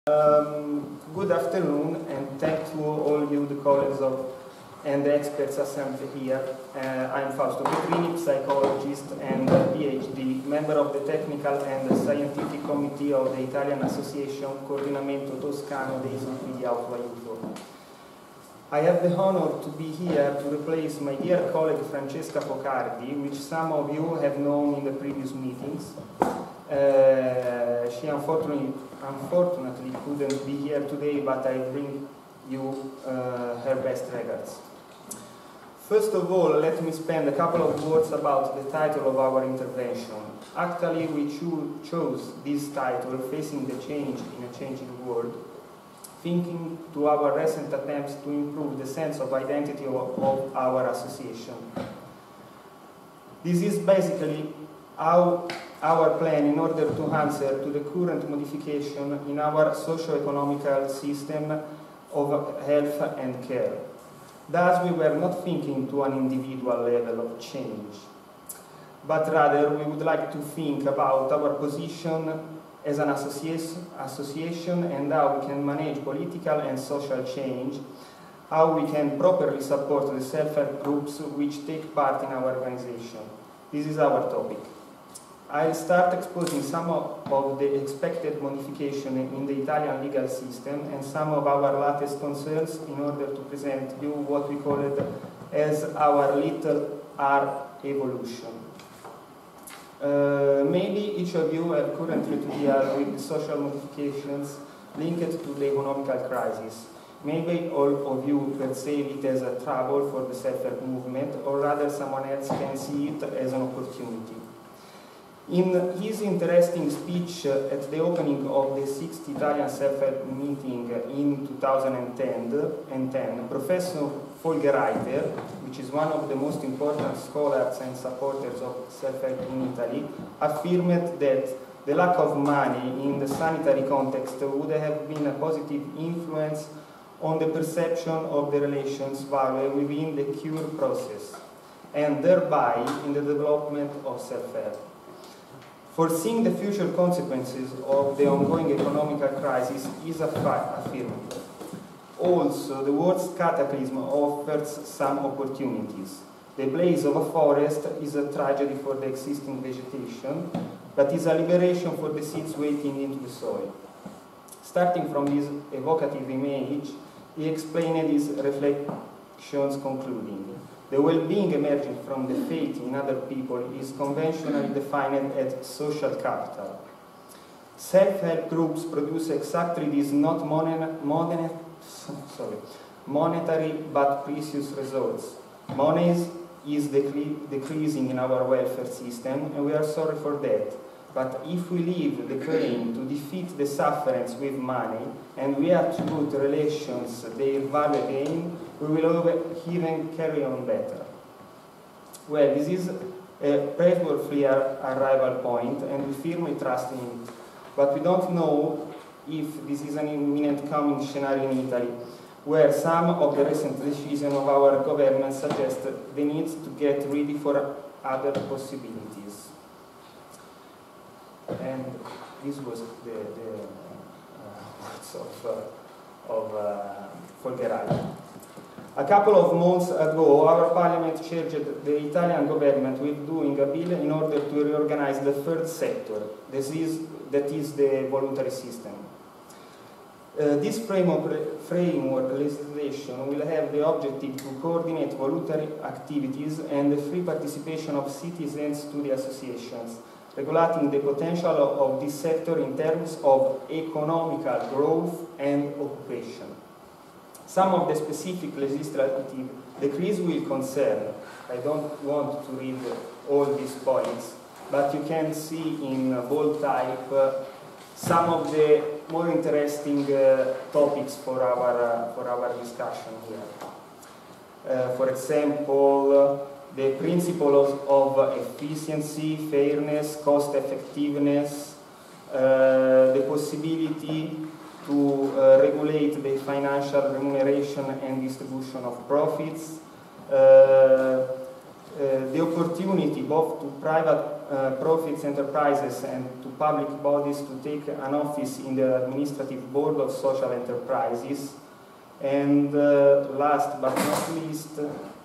Good afternoon, and thank to all you, the colleagues and the experts assembled here. I'm Fausto Petrini, psychologist and PhD, member of the Technical and Scientific Committee of the Italian Association Coordinamento Toscano dei Istituti di Autoaiuto. I have the honor to be here to replace my dear colleague Francesca Focardi, which some of you have known in the previous meetings. She unfortunately couldn't be here today, but I bring you her best regards. First of all, let me spend a couple of words about the title of our intervention. Actually, we chose this title, Facing the Change in a Changing World, thinking to our recent attempts to improve the sense of identity of our association. This is basically our plan in order to answer to the current modification in our socio-economical system of health and care. Thus, we were not thinking to an individual level of change, but rather we would like to think about our position as an association and how we can manage political and social change, how we can properly support the self-help groups which take part in our organization. This is our topic. I'll start exposing some of the expected modification in the Italian legal system and some of our latest concerns in order to present you what we call it as our little R evolution. Maybe each of you have currently to deal with the social modifications linked to the economical crisis. Maybe all of you perceive it as a trouble for the self-help movement, or rather someone else can see it as an opportunity. In his interesting speech at the opening of the 6th Italian Self-Help meeting in 2010, Professor Folgerreiter, which is one of the most important scholars and supporters of self-help in Italy, affirmed that the lack of money in the sanitary context would have been a positive influence on the perception of the relations value within the cure process, and thereby in the development of self-help. Foreseeing the future consequences of the ongoing economic crisis is affirmed. Also, the world's cataclysm offers some opportunities. The blaze of a forest is a tragedy for the existing vegetation, but is a liberation for the seeds waiting into the soil. Starting from this evocative image, he explained his reflections concluding, the well-being emerging from the faith in other people is conventionally defined as social capital. Self-help groups produce exactly this not monetary but precious results. Money is decreasing in our welfare system, and we are sorry for that. But if we leave the claim to defeat the sufferance with money, and we attribute relations their value again, we will even carry on better. Well, this is a praiseworthy arrival point, and we firmly trust in it. But we don't know if this is an imminent coming scenario in Italy, where some of the recent decisions of our government suggest the need to get ready for other possibilities. And this was the words of Folgerreiter. A couple of months ago, our parliament charged the Italian government with doing a bill in order to reorganize the third sector, that is the voluntary system. This framework legislation will have the objective to coordinate voluntary activities and the free participation of citizens to the associations, regulating the potential of this sector in terms of economical growth and occupation. Some of the specific legislative decrees will concern, I don't want to read all these points, but you can see in bold type some of the more interesting topics for our discussion here. For example, the principles of efficiency, fairness, cost effectiveness, the possibility to regulate the financial remuneration and distribution of profits, the opportunity both to private profits enterprises and to public bodies to take an office in the administrative board of social enterprises, and last but not least,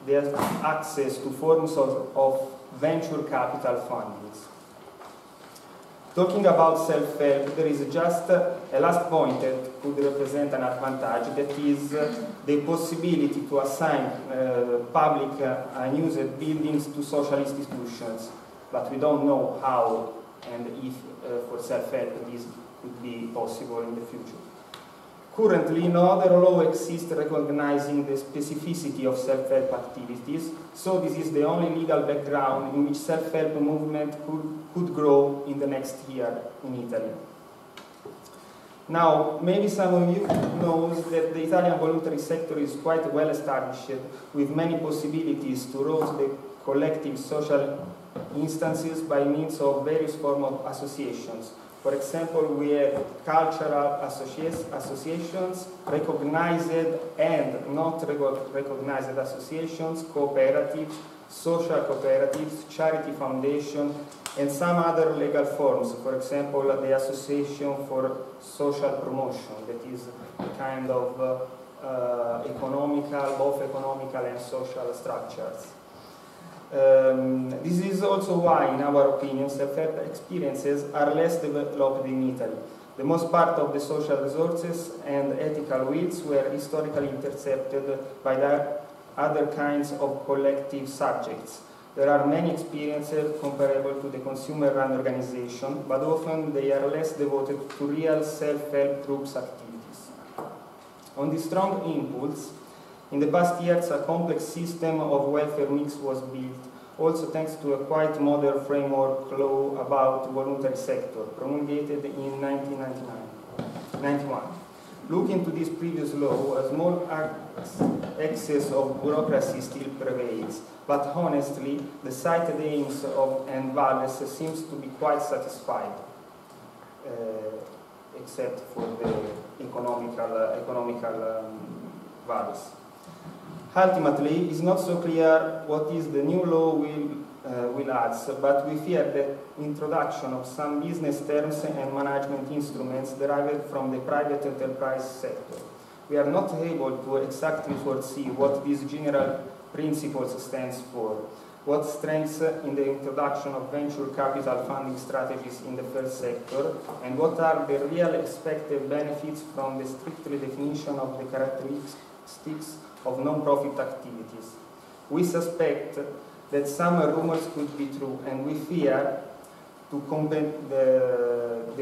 the access to forms of venture capital fundings. Talking about self-help, there is just a last point that could represent an advantage, that is the possibility to assign public unused buildings to social institutions, but we don't know how and if for self-help this could be possible in the future. Currently, no other law exists recognizing the specificity of self-help activities, so this is the only legal background in which self-help movement could grow in the next year in Italy. Now, maybe some of you know that the Italian voluntary sector is quite well established, with many possibilities to root the collective social instances by means of various forms of associations. For example, we have cultural associations, recognized and not recognized associations, cooperatives, social cooperatives, charity foundation, and some other legal forms. For example, the Association for Social Promotion, that is a kind of both economical and social structures. This is also why, in our opinion, self-help experiences are less developed in Italy. The most part of the social resources and ethical wills were historically intercepted by the other kinds of collective subjects. There are many experiences comparable to the consumer-run organization, but often they are less devoted to real self-help groups activities. On this strong impulse, in the past years, a complex system of welfare mix was built, also thanks to a quite modern framework law about voluntary sector, promulgated in 1991. Looking to this previous law, a small excess of bureaucracy still prevails, but honestly, the cited aims and values seems to be quite satisfied, except for the economical values. Ultimately, it's not so clear what is the new law will add, but we fear the introduction of some business terms and management instruments derived from the private enterprise sector. We are not able to exactly foresee what these general principles stands for, what strengths in the introduction of venture capital funding strategies in the first sector, and what are the real expected benefits from the strictly definition of the characteristics of non-profit activities. We suspect that some rumors could be true, and we fear the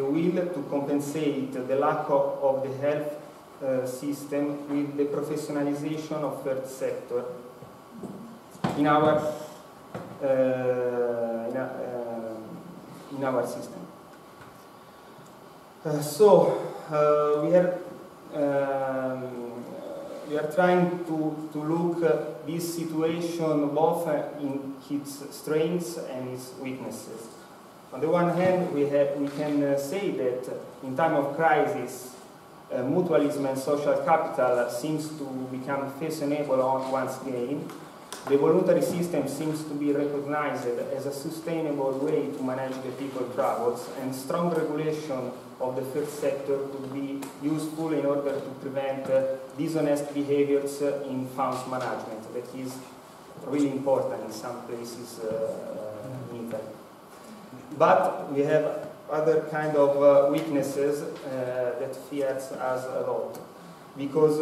will to compensate the lack of the health system with the professionalization of third sector in our system. We are trying to look at this situation both in its strengths and its weaknesses. On the one hand, we can say that in time of crisis, mutualism and social capital seems to become fashionable once again. The voluntary system seems to be recognized as a sustainable way to manage the people troubles, and strong regulation of the third sector could be useful in order to prevent dishonest behaviors in funds management. That is really important in some places in Italy. But we have other kind of weaknesses that fears us a lot, because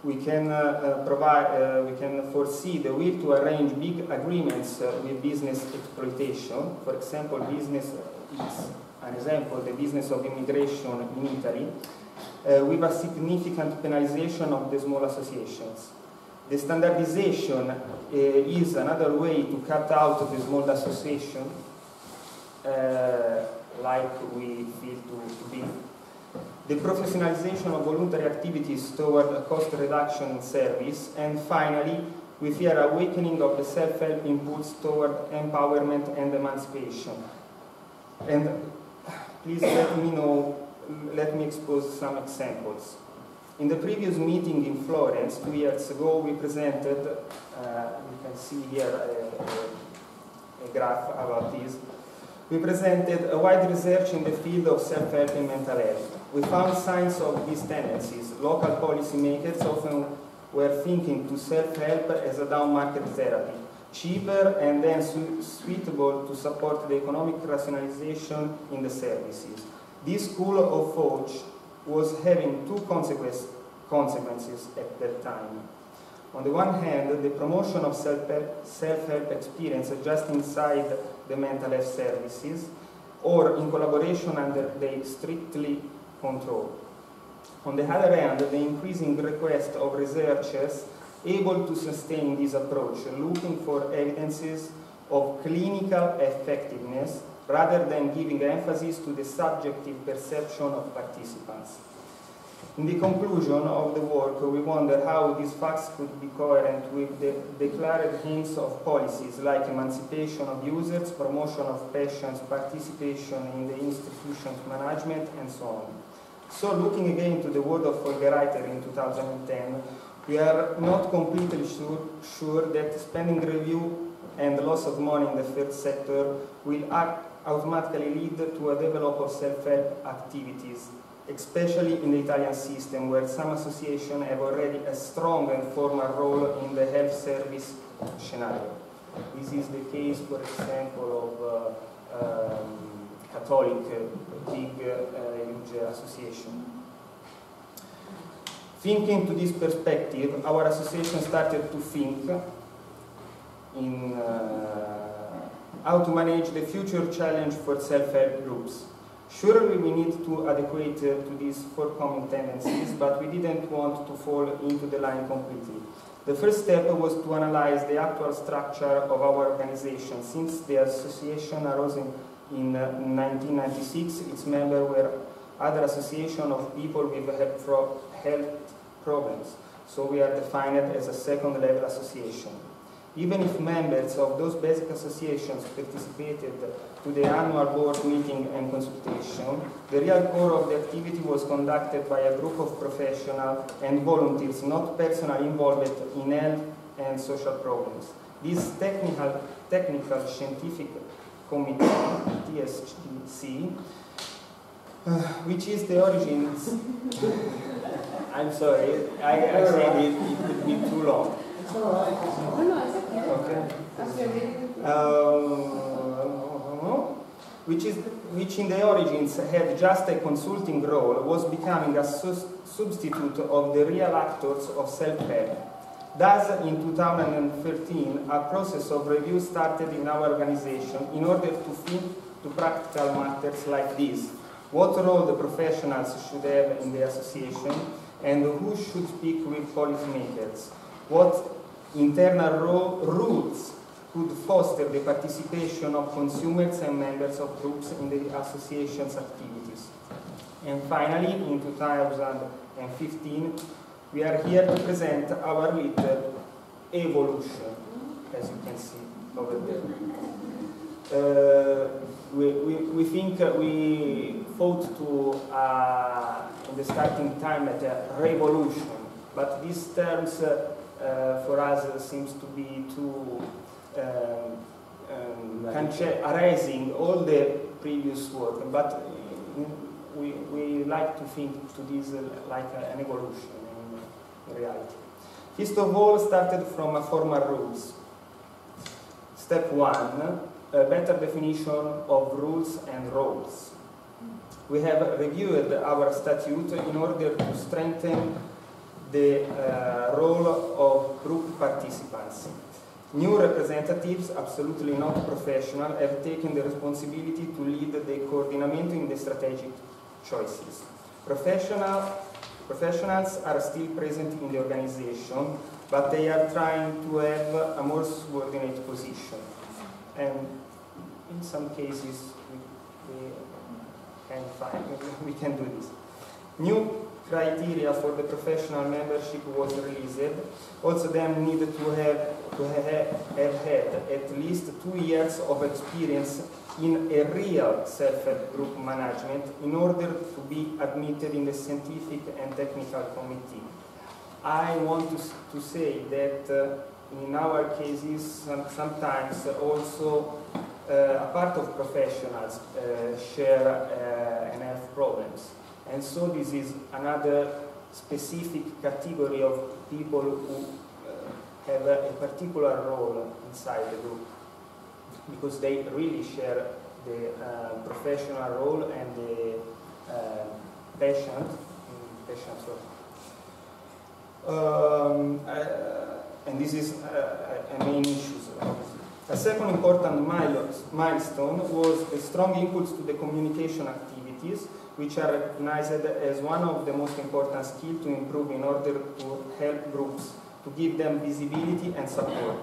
we can foresee the will to arrange big agreements with business exploitation. For example, business is an example, the business of immigration in Italy, with a significant penalization of the small associations. The standardization is another way to cut out the small association, like we feel to be. The professionalization of voluntary activities toward cost reduction in service, and finally, we fear a weakening of the self-help impulse toward empowerment and emancipation. And please let me expose some examples. In the previous meeting in Florence 2 years ago, we presented, you can see here a graph about this. We presented a wide research in the field of self-help and mental health. We found signs of these tendencies. Local policymakers often were thinking to self-help as a down-market therapy, cheaper and then suitable to support the economic rationalization in the services. This school of thought was having two consequences at that time. On the one hand, the promotion of self-help experience just inside the mental health services or in collaboration under their strictly control. On the other hand, the increasing request of researchers able to sustain this approach, looking for evidences of clinical effectiveness rather than giving emphasis to the subjective perception of participants. In the conclusion of the work, we wonder how these facts could be coherent with the declared aims of policies like emancipation of users, promotion of patients' participation in the institution's management, and so on. So, looking again to the word of Folgerreiter in 2010, we are not completely sure that spending review and loss of money in the third sector will automatically lead to a development of self-help activities, especially in the Italian system, where some associations have already a strong and formal role in the health service scenario. This is the case, for example, of Catholic, big huge association. Thinking to this perspective, our association started to think in how to manage the future challenge for self-help groups. Surely we need to adequate to these forthcoming tendencies, but we didn't want to fall into the line completely. The first step was to analyze the actual structure of our organization. Since the association arose in 1996, its members were other associations of people with health problems, so we are defined as a second-level association. Even if members of those basic associations participated to the annual board meeting and consultation, the real core of the activity was conducted by a group of professionals and volunteers not personally involved in health and social problems. This technical scientific committee, TSC, which is the origins. I'm sorry, I said it would be too long. It's all right. Okay. Which in the origins had just a consulting role, was becoming a substitute of the real actors of self-help. Thus, in 2013, a process of review started in our organization in order to think to practical matters like this. What role the professionals should have in the association, and who should speak with policymakers? What internal rules could foster the participation of consumers and members of groups in the association's activities? And finally, in 2015, we are here to present our little evolution, as you can see over there. We think we thought to, in the starting time, at a revolution, but these terms for us seems to be too erasing all the previous work, but we like to think to this like an evolution in reality. First of all, started from formal rules. Step 1, a better definition of rules and roles. We have reviewed our statute in order to strengthen the role of group participants. New representatives, absolutely not professional, have taken the responsibility to lead the coordinamento in the strategic choices. Professionals are still present in the organization, but they are trying to have a more subordinate position. And in some cases, we can do this. New criteria for the professional membership was released. Also, them needed to have to have had at least 2 years of experience in a real self-help group management in order to be admitted in the scientific and technical committee. I want to say that in our cases, sometimes also a part of professionals share and have problems. And so this is another specific category of people who have a particular role inside the group, because they really share the professional role and the patient and this is a main issue. A second important milestone was a strong impulse to the communication activities, which are recognized as one of the most important skills to improve in order to help groups, to give them visibility and support.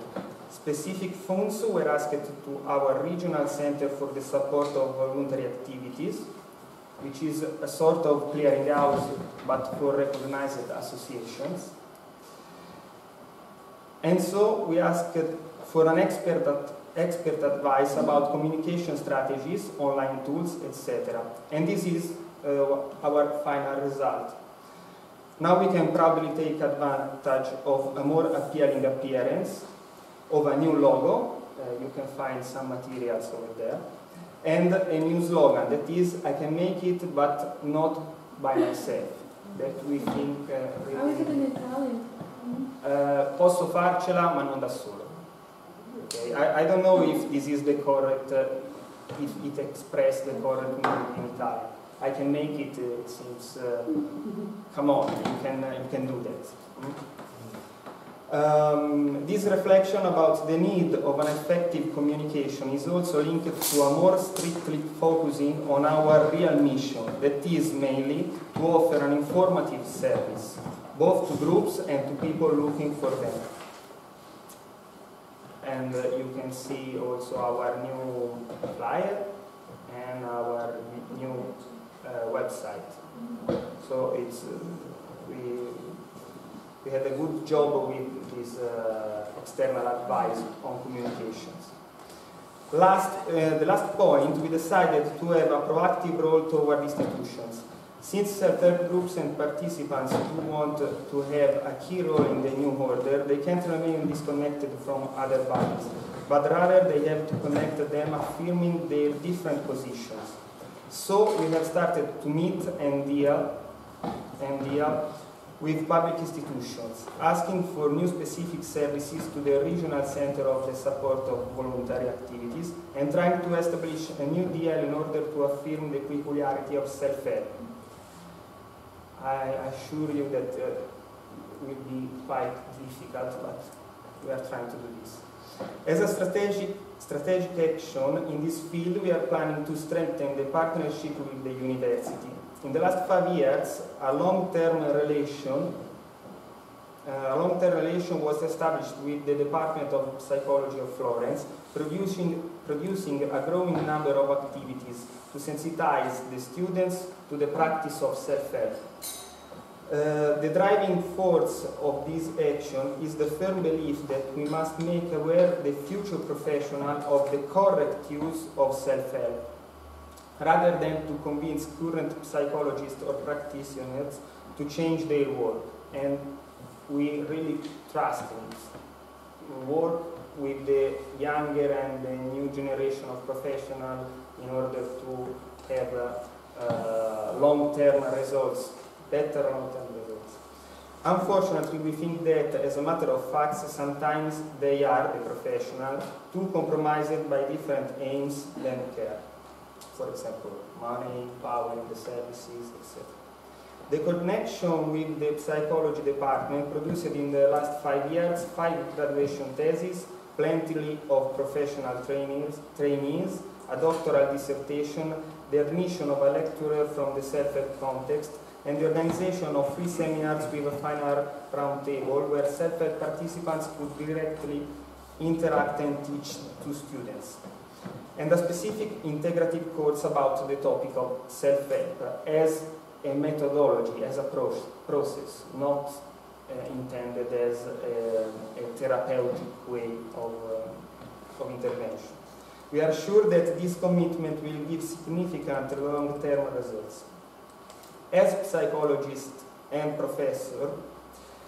Specific funds were asked to our regional center for the support of voluntary activities, which is a sort of clearinghouse but for recognized associations. And so we asked for an expert advice about communication strategies, online tools, etc. And this is our final result. Now we can probably take advantage of a more appealing appearance, of a new logo, you can find some materials over there, and a new slogan, that is, I can make it but not by myself, that we think really... How is it in Italian? Posso farcela ma non da solo. Okay. I don't know if this is the correct, if it expresses the correct meaning in Italian. I can make it, it seems, come on, you can do that. This reflection about the need of an effective communication is also linked to a more strictly focusing on our real mission, that is mainly to offer an informative service, both to groups and to people looking for them. And you can see also our new flyer and our new website. So it's we had a good job with this external advice on communications. The last point, we decided to have a proactive role toward institutions. Since self-help groups and participants who want to have a key role in the new order, they can't remain disconnected from other bodies, but rather they have to connect them, affirming their different positions. So we have started to meet and deal with public institutions, asking for new specific services to the regional center of the support of voluntary activities, and trying to establish a new deal in order to affirm the peculiarity of self-help. I assure you that it will be quite difficult, but we are trying to do this. As a strategic action in this field, we are planning to strengthen the partnership with the university. In the last 5 years, a long-term relation was established with the Department of Psychology of Florence, producing a growing number of activities to sensitize the students to the practice of self-help. The driving force of this action is the firm belief that we must make aware the future professional of the correct use of self-help, rather than to convince current psychologists or practitioners to change their work. And we really trust in work with the younger and the new generation of professionals in order to have long-term results, better long-term results. Unfortunately, we think that, as a matter of fact, sometimes they are, the professionals, too compromised by different aims than care. For example, money, power in the services, etc. The connection with the psychology department produced in the last 5 years 5 graduation theses, plenty of professional trainees, a doctoral dissertation, the admission of a lecturer from the self-help context, and the organization of free seminars with a final roundtable where self-help participants could directly interact and teach to students. And a specific integrative course about the topic of self-help as a methodology, as a process, not intended as a therapeutic way of intervention. We are sure that this commitment will give significant long-term results. As psychologist and professor,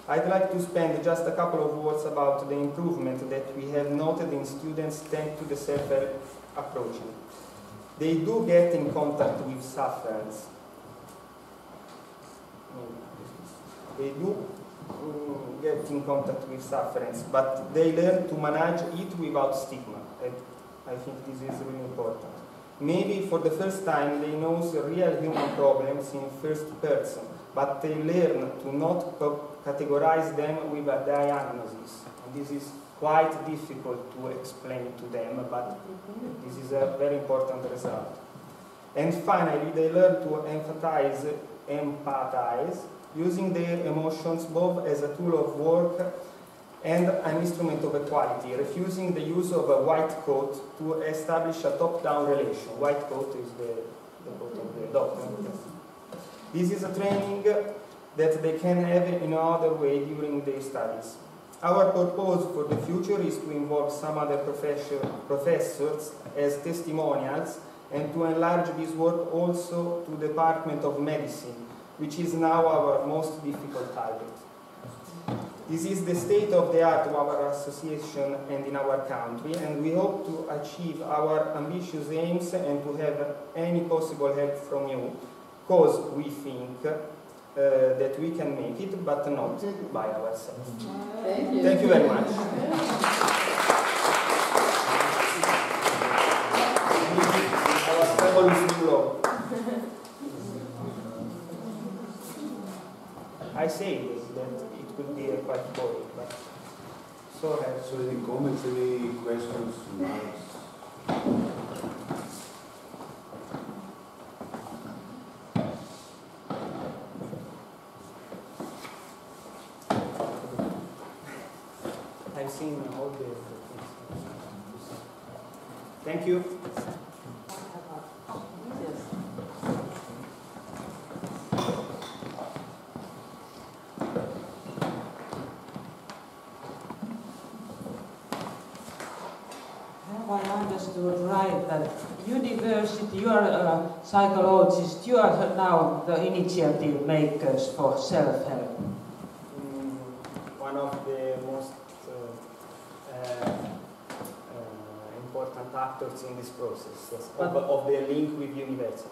I'd like to spend just a couple of words about the improvement that we have noted in students thanks to the self-help approach. They do get in contact with sufferers. They do get in contact with sufferance, but they learn to manage it without stigma. I think this is really important. Maybe for the first time they know the real human problems in first person, but they learn to not categorize them with a diagnosis. And this is quite difficult to explain to them, but this is a very important result. And finally, they learn to empathize, using their emotions both as a tool of work and an instrument of equality, refusing the use of a white coat to establish a top-down relation. White coat is the coat of the doctor. This is a training that they can have in another way during their studies. Our purpose for the future is to involve some other professors as testimonials and to enlarge this work also to the Department of Medicine, which is now our most difficult target. This is the state of the art of our association and in our country, and we hope to achieve our ambitious aims and to have any possible help from you, because we think that we can make it, but not by ourselves. Thank you. Thank you very much. Our travel is too long. I say that it could be quite boring, but so have. So any comments, any questions, remarks? I've seen all the things. Thank you. Have I understood right that university, you are a psychologist, you are now the initiative makers for self-help? One of the most important actors in this process, yes, of the link with university.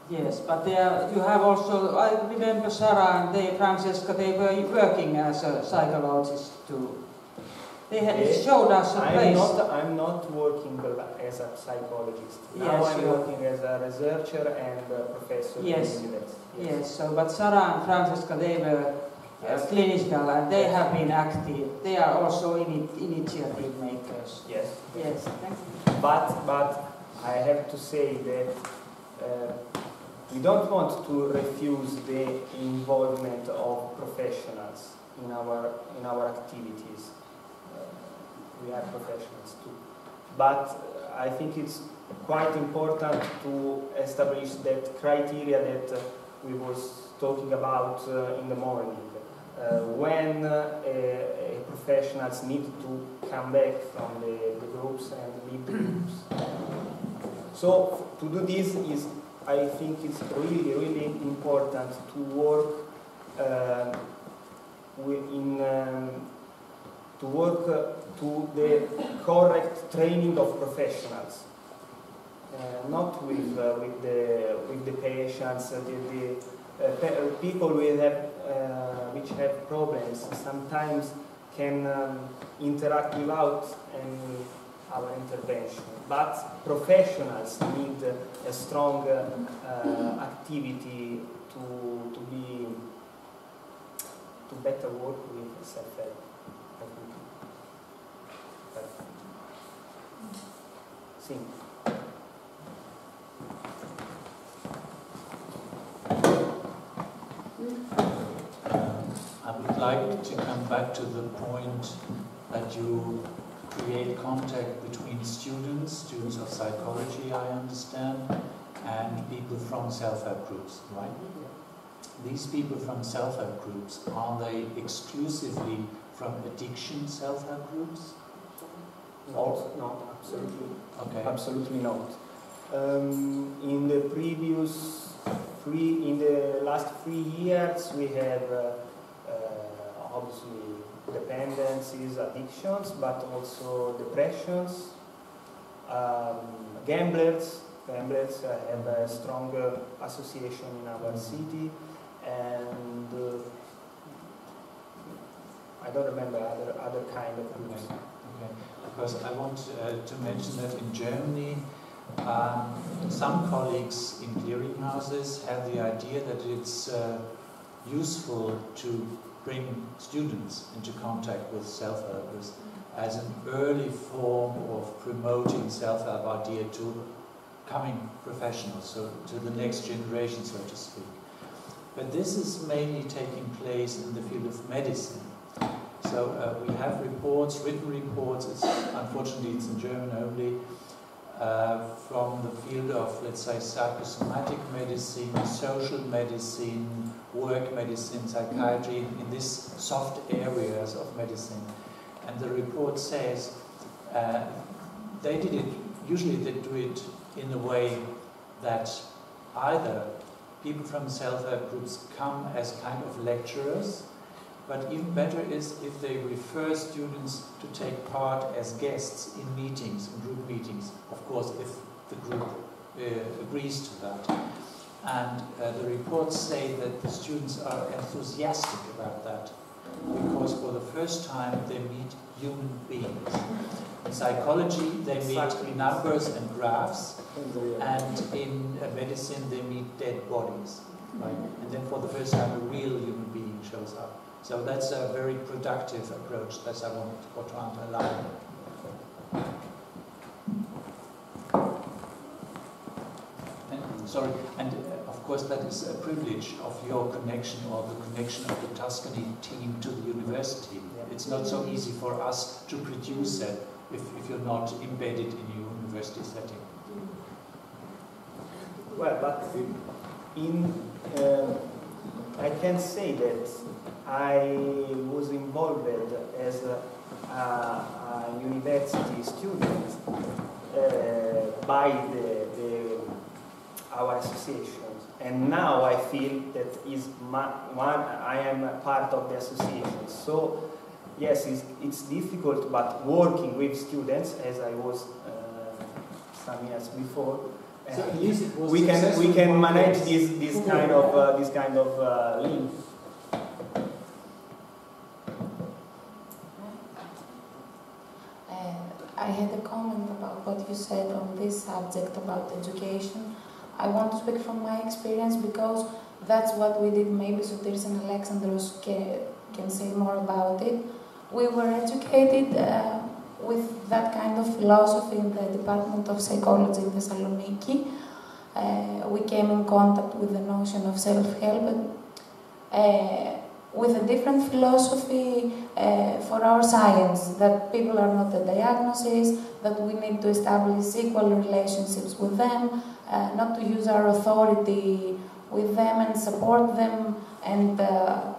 Yes, but you have also, I remember Sarah and Francesca, they were working as a psychologist too. They had showed us a place. I'm not working as a psychologist. Now yes, I'm working as a researcher and a professor in university. Yes, so, but Sarah and Francesca, they were clinical and they have been active. They are also initiative makers. Yes. Yes, thank you. But I have to say that we don't want to refuse the involvement of professionals in our activities. We are professionals too. But I think it's quite important to establish that criteria that we was talking about in the morning. When professionals need to come back from the groups and lead the groups. So to do this I think it's really, really important to work to the correct training of professionals, not with the patients, the people which have problems sometimes can interact without our intervention. But professionals need a strong activity to better work with self-help. Sim. I would like to come back to the point that you create contact between students of psychology, I understand, and people from self-help groups, right? these people from self-help groups, are they exclusively from addiction self-help groups? No, absolutely. Okay. Absolutely not. In the last 3 years, we have obviously dependencies, addictions, but also depressions, gamblers. Gamblers have a stronger association in our city, and I don't remember other kind of groups. Okay. Because I want to mention that in Germany, some colleagues in clearinghouses have the idea that it's useful to bring students into contact with self-helpers as an early form of promoting self-help idea to coming professionals, so to the next generation, so to speak. But this is mainly taking place in the field of medicine. So we have reports, written reports, unfortunately it's in German only, from the field of, let's say, psychosomatic medicine, social medicine, work medicine, psychiatry, in these soft areas of medicine. And the report says they did it, usually they do it in a way that either people from self-help groups come as kind of lecturers, but even better is if they refer students to take part as guests in meetings, in group meetings, of course, if the group agrees to that. And the reports say that the students are enthusiastic about that, because for the first time they meet human beings. In psychology, they meet numbers and graphs, and in medicine, they meet dead bodies. Right? And then for the first time, a real human being shows up. So that's a very productive approach. That's what I want to underline. Sorry, and of course that is a privilege of your connection, or the connection of the Tuscany team to the university. Yeah. It's not so easy for us to produce that if you're not embedded in a university setting. Well, but I can say that I was involved as a university student by our associations, and now I feel that I am a part of the association. So yes, it's difficult, but working with students, as I was some years before, so at least it was we can manage this kind of link. I had a comment about what you said on this subject about education. I want to speak from my experience because that's what we did. Maybe Sotiris and Alexandros can say more about it. We were educated with that kind of philosophy in the Department of Psychology in Thessaloniki. We came in contact with the notion of self-help, with a different philosophy for our science, that people are not a diagnosis, that we need to establish equal relationships with them, not to use our authority with them and support them and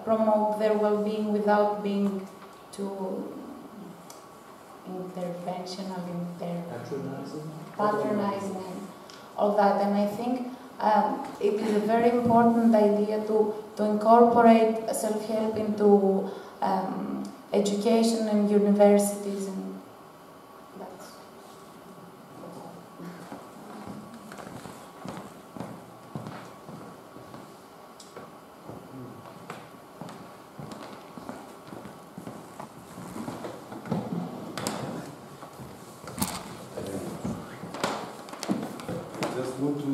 promote their well-being without being too interventional, patronizing and all that. And I think it is a very important idea to incorporate self-help into education and universities, and that's. I just want to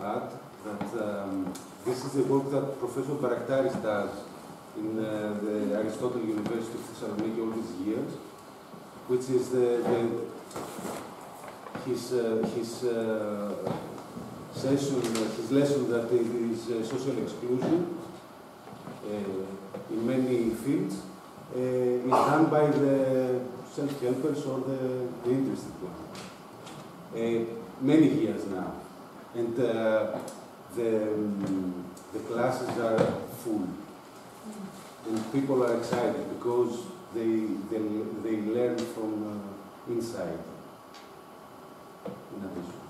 add that this is the work that Professor Baraktaris does in the Aristotle University of Thessaloniki all these years, which is his lesson that it is social exclusion in many fields is done by the self-helpers or the interested ones. Many years now. And the classes are full. And people are excited because they learn from inside. In addition.